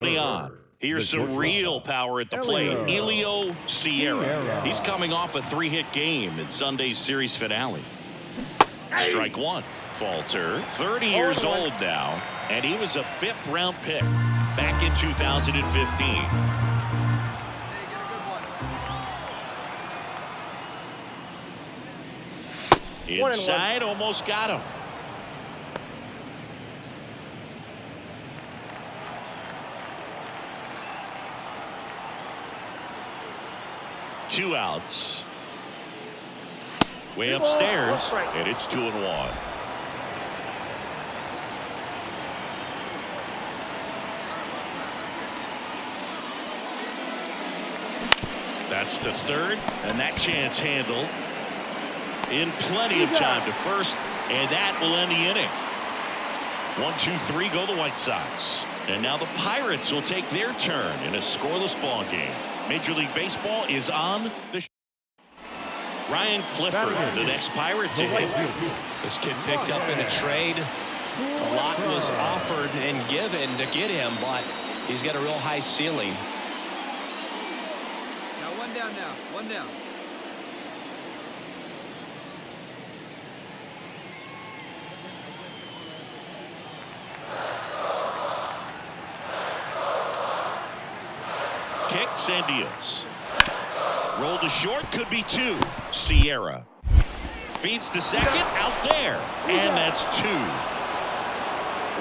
On. Here's some real power at the plate. Elio Sierra. He's coming off a 3-hit game in Sunday's series finale. Strike one. Falter. 30 years old now, and he was a 5th-round pick back in 2015. Inside, almost got him. Two outs. Way upstairs, and it's 2-1. That's to third, and that chance handled in plenty of time to first, and that will end the inning. 1-2-3 go the White Sox, and now the Pirates will take their turn in a scoreless ball game. Major League Baseball is on the Ryan Clifford, the next Pirate to hit. This kid picked up in a trade. A lot was offered and given to get him, but he's got a real high ceiling. Now one down now. One down. Kicks and deals. Roll to short, could be 2. Sierra feeds to second, out there, and that's 2.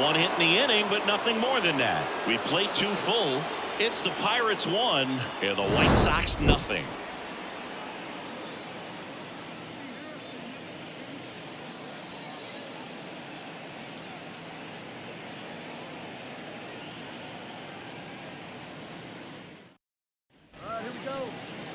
1 hit in the inning, but nothing more than that. We played 2 full. It's the Pirates 1 and the White Sox nothing.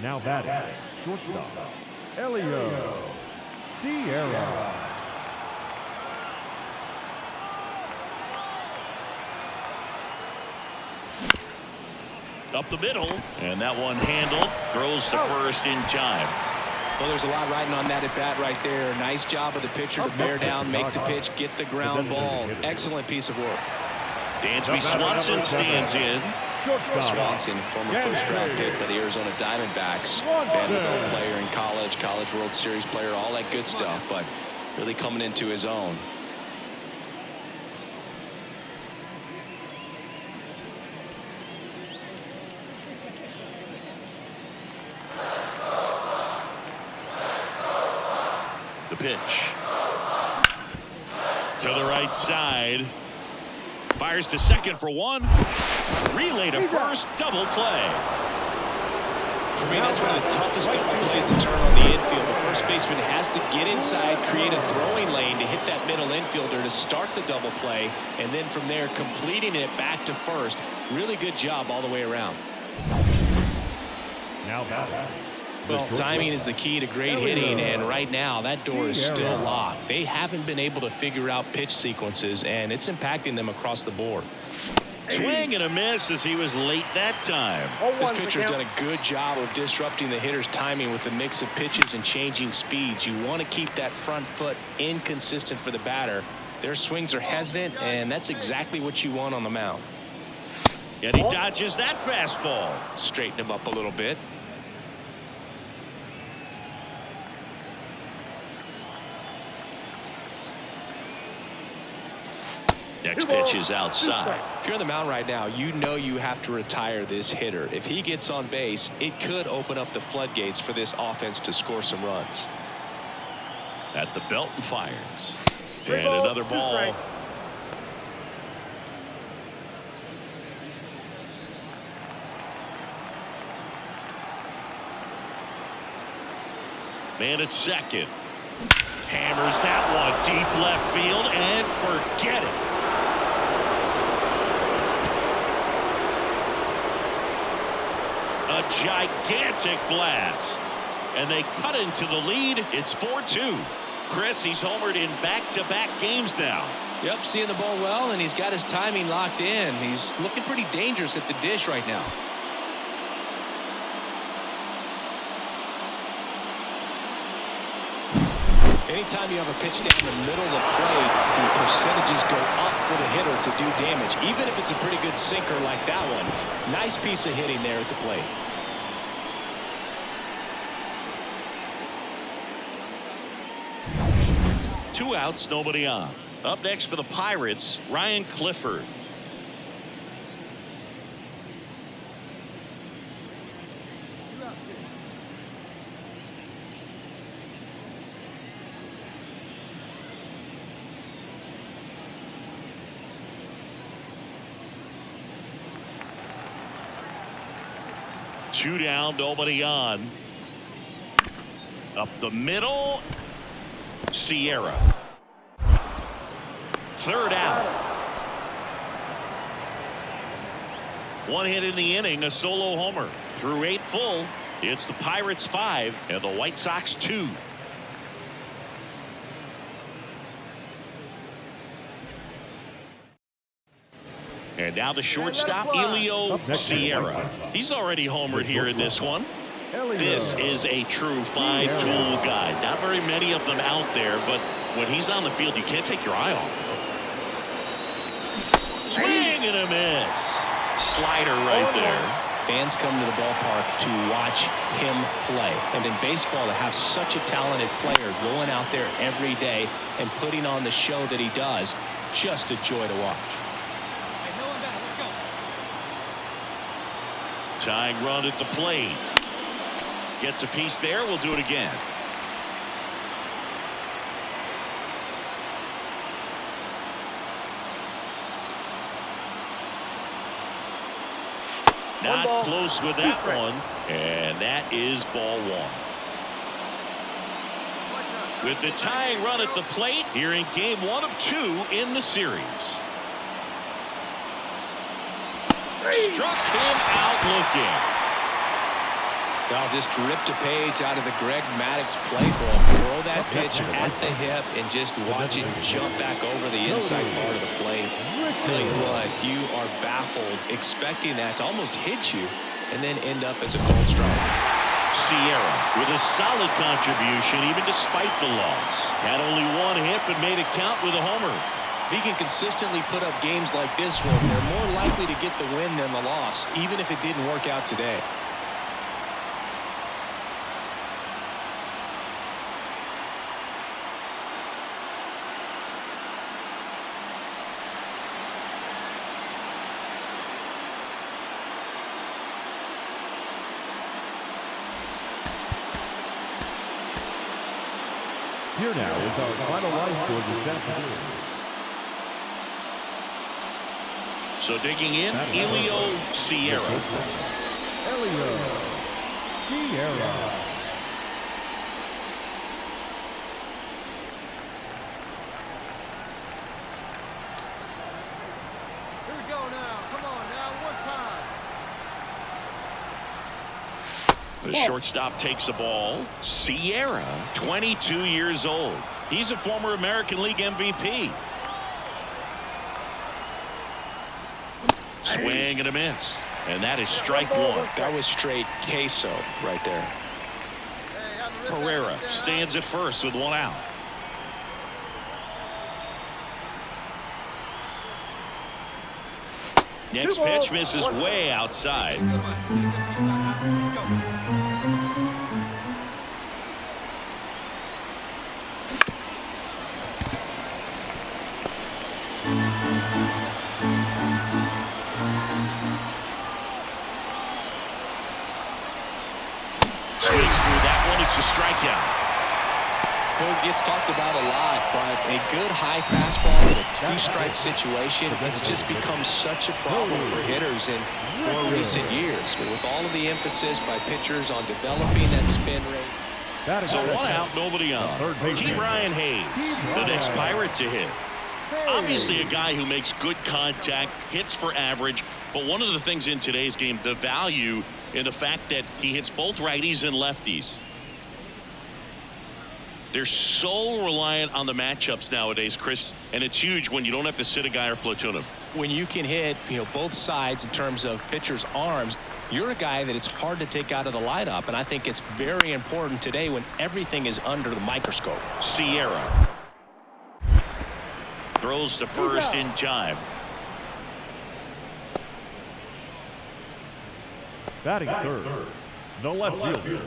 Now batting, shortstop, Elio Sierra. Up the middle, and that one handled. Throws to first in time. Well, there's a lot riding on that at bat right there. Nice job of the pitcher to bear down, make the pitch, get the ground ball. Excellent piece of work. Dansby Swanson stands in. Swanson, former first-round pick by the Arizona Diamondbacks. Vanderbilt player in college, College World Series player, all that good stuff, but really coming into his own. The pitch. To the right side. Fires to second for 1. Relay to first. Double play. For me, that's one of the toughest double plays to turn on the infield. The first baseman has to get inside, create a throwing lane to hit that middle infielder to start the double play, and then from there completing it back to first. Really good job all the way around. Now batting. Well, timing is the key to great hitting, and right now that door is still locked. They haven't been able to figure out pitch sequences, and it's impacting them across the board. Swing and a miss as he was late that time. This pitcher's done a good job of disrupting the hitter's timing with the mix of pitches and changing speeds. You want to keep that front foot inconsistent for the batter. Their swings are hesitant, and that's exactly what you want on the mound. And he dodges that fastball. Straighten him up a little bit. Next pitch is outside. If you're on the mound right now, you know you have to retire this hitter. If he gets on base, it could open up the floodgates for this offense to score some runs. At the belt and fires. And another ball. Man at second. Hammers that one deep left field and forget it. A gigantic blast. And they cut into the lead. It's 4-2. Chris, he's homered in back-to-back games now. Yep, seeing the ball well, and he's got his timing locked in. He's looking pretty dangerous at the dish right now. Anytime you have a pitch down the middle of the plate, the percentages go up for the hitter to do damage, even if it's a pretty good sinker like that one. Nice piece of hitting there at the plate. Two outs, nobody on. Up next for the Pirates, Ryan Clifford. Two down, nobody on. Up the middle, Sierra. Third out. One hit in the inning, a solo homer. Through 8 full, it's the Pirates 5 and the White Sox 2. And now the shortstop, Elio Sierra. He's already homered here in this one. This is a true five-tool guy. Not very many of them out there, but when he's on the field, you can't take your eye off of him. Swing and a miss. Slider right there. Fans come to the ballpark to watch him play. And in baseball, to have such a talented player going out there every day and putting on the show that he does, just a joy to watch. Tying run at the plate. Gets a piece there. We'll do it again. Not close with that one. And that is ball one. With the tying run at the plate here in game 1 of 2 in the series. Struck him out looking. Well, just ripped a page out of the Greg Maddux playbook. Throw that pitch at the hip and just watch it jump back over the inside part of the plate. Tell you what, you are baffled expecting that to almost hit you and then end up as a cold strike. Sierra with a solid contribution even despite the loss. Had only one hit but made it count with a homer. He can consistently put up games like this one. They're more likely to get the win than the loss, even if it didn't work out today. Here now is our final line for this afternoon. So digging in, Elio Sierra. Elio Sierra. Here we go now. Come on now. One time. The shortstop takes the ball. Sierra, 22 years old. He's a former American League MVP. Swing and a miss. And that is strike one. That was straight queso right there. Pereira stands at first with one out. Next pitch misses way outside. Good one. Get a good piece on that. Let's go. Swings through that one. It's a strikeout. Well, it gets talked about a lot, but a good high fastball in a two-strike situation, it's just become such a problem for hitters in more recent years. But with all of the emphasis by pitchers on developing that spin rate. So one out, nobody on. Key Brian Hayes, the next Pirate to hit. Obviously a guy who makes good contact, hits for average, but one of the things in today's game, the value in the fact that he hits both righties and lefties. They're so reliant on the matchups nowadays, Chris, and it's huge when you don't have to sit a guy or platoon him. When you can hit, both sides in terms of pitchers' arms, you're a guy that it's hard to take out of the lineup, and I think it's very important today when everything is under the microscope. Sierra throws to first in time. Batting third, the left fielder.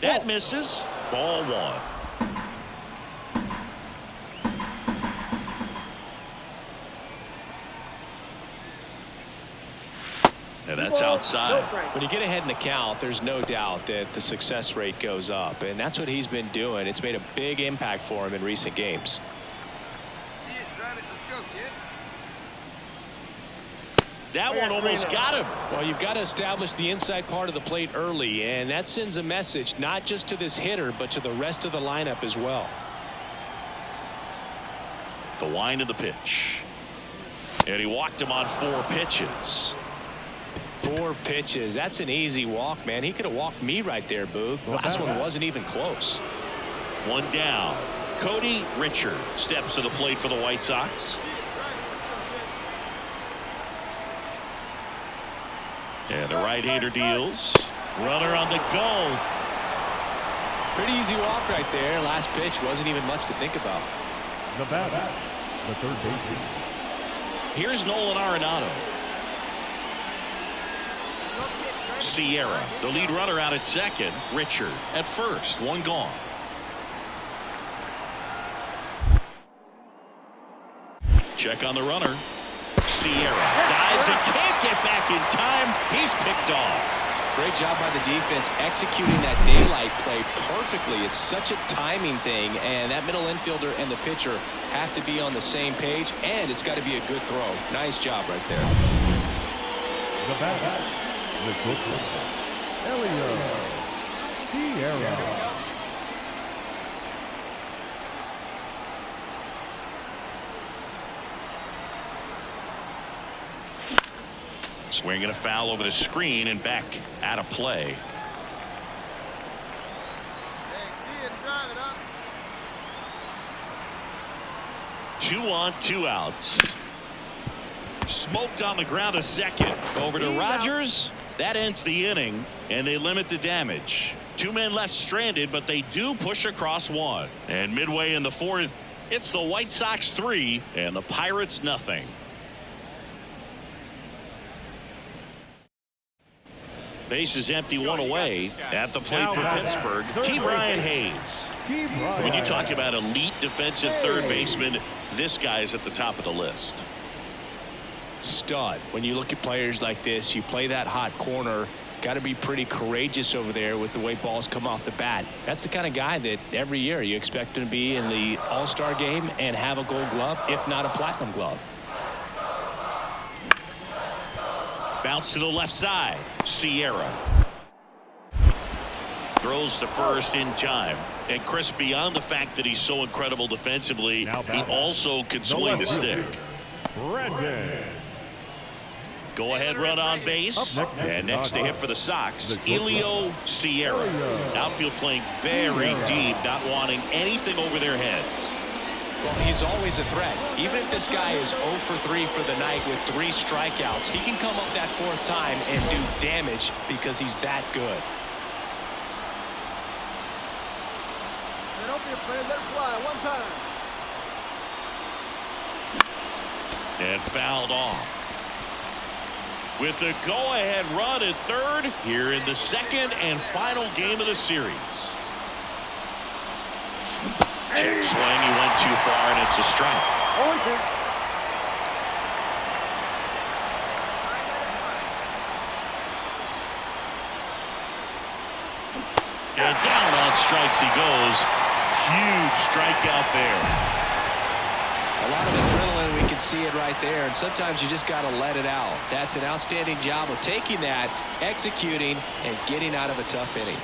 That misses. Ball one. And that's outside. When you get ahead in the count, there's no doubt that the success rate goes up, and that's what he's been doing. It's made a big impact for him in recent games. See it, drive it, let's go, kid. That one almost got him. Well, you've got to establish the inside part of the plate early, and that sends a message not just to this hitter, but to the rest of the lineup as well. The wind of the pitch. And he walked him on 4 pitches. 4 pitches. That's an easy walk, man. He could have walked me right there, Boog. The last one wasn't even close. 1 down. Cody Richard steps to the plate for the White Sox. And the right-hander deals. Runner on the go. Pretty easy walk right there. Last pitch wasn't even much to think about. The batter, the third baseman. Here's Nolan Arenado. Sierra, the lead runner, out at second. Richard at first. 1 gone. Check on the runner. Sierra dives and can't get back in time. He's picked off. Great job by the defense executing that daylight play perfectly. It's such a timing thing, and that middle infielder and the pitcher have to be on the same page, and it's got to be a good throw. Nice job right there. The batter, the pitcher, Sierra. Swinging a foul over the screen and back out of play. Hey, see it, drive it up. 2 on, 2 outs. Smoked on the ground a second. Over to Rogers. That ends the inning, and they limit the damage. 2 men left stranded, but they do push across 1. And midway in the 4th, it's the White Sox 3 and the Pirates nothing. Base is empty, 1 away. At the plate for Pittsburgh, Ke'Bryan Hayes. When you talk about elite defensive third baseman, this guy is at the top of the list. Stud. When you look at players like this, you play that hot corner. Got to be pretty courageous over there with the way balls come off the bat. That's the kind of guy that every year you expect him to be in the All-Star game and have a Gold Glove, if not a Platinum Glove. Bounce to the left side. Sierra throws to first in time. And Chris, beyond the fact that he's so incredible defensively, he also can swing the stick. Brandon. Go ahead run on base. And next to hit for the Sox, Elio Sierra. Outfield playing very deep, not wanting anything over their heads. Well, he's always a threat. Even if this guy is 0 for 3 for the night with 3 strikeouts, he can come up that 4th time and do damage because he's that good. Hey, don't be afraid, let it fly, 1 time. And fouled off. With the go-ahead run at third here in the 2nd and final game of the series. Check swing, he went too far, and it's a strike. And down on strikes he goes. Huge strikeout there. A lot of adrenaline, we can see it right there, and sometimes you just got to let it out. That's an outstanding job of taking that, executing, and getting out of a tough inning.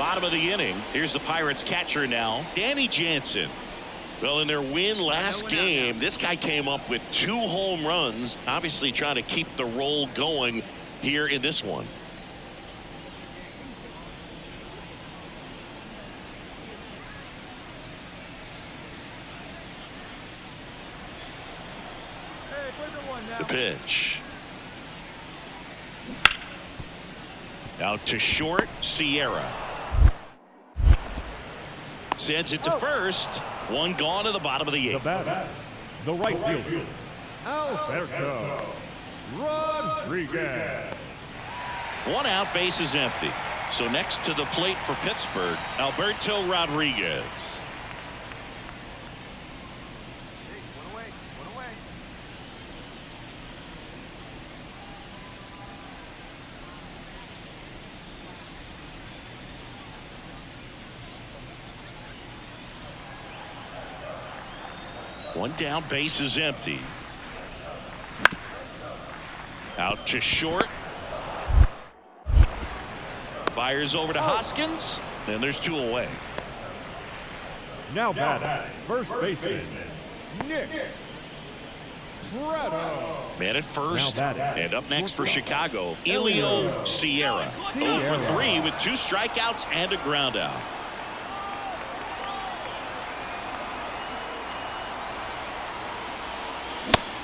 Bottom of the inning. Here's the Pirates catcher now, Danny Jansen. Well, in their win last game, this guy came up with 2 home runs, obviously trying to keep the roll going here in this one. The pitch. Out to short, Sierra. Sends it to first. One gone to the bottom of the 8th. The batter, the right fielder, Alberto Rodriguez. 1 out, base is empty. So next to the plate for Pittsburgh, Alberto Rodriguez. One down, base is empty. Out to short. Fires over to Hoskins. And there's 2 away. Now batting, first baseman, Nick Prado. Man at first. And up next for Chicago, Elio Sierra. 0 for 3 with 2 strikeouts and a ground out.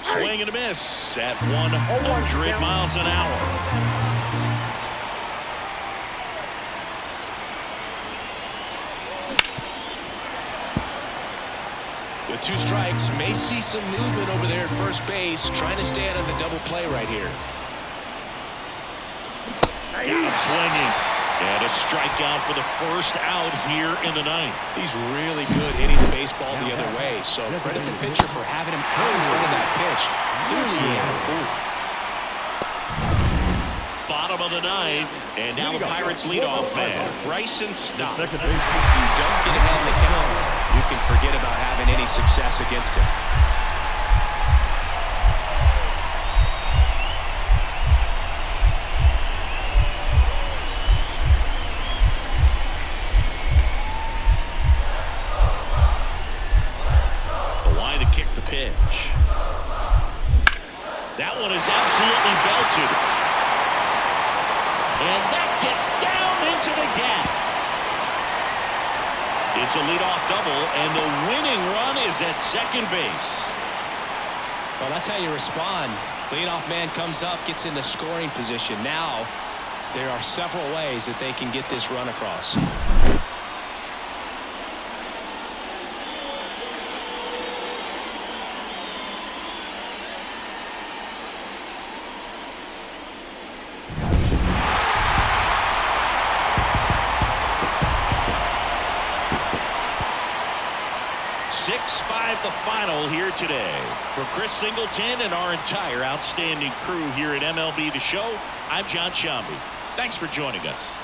Swing and a miss at 100 miles an hour. With 2 strikes, may see some movement over there at first base, trying to stay out of the double play right here. Got him swinging. And a strikeout for the first out here in the 9th. He's really good hitting the baseball the other way, so credit the pitcher for having him out in front of that pitch. Clearly he had a fool. Bottom of the 9th, and now the Pirates leadoff man, Bryson Stott. If you don't get ahead in the count, you can forget about having any success against him. Pitch. That one is absolutely belted. And that gets down into the gap. It's a leadoff double, and the winning run is at second base. Well, that's how you respond. Leadoff man comes up, gets into scoring position. Now, there are several ways that they can get this run across. The final here today. For Chris Singleton and our entire outstanding crew here at MLB The Show, I'm John Shambi. Thanks for joining us.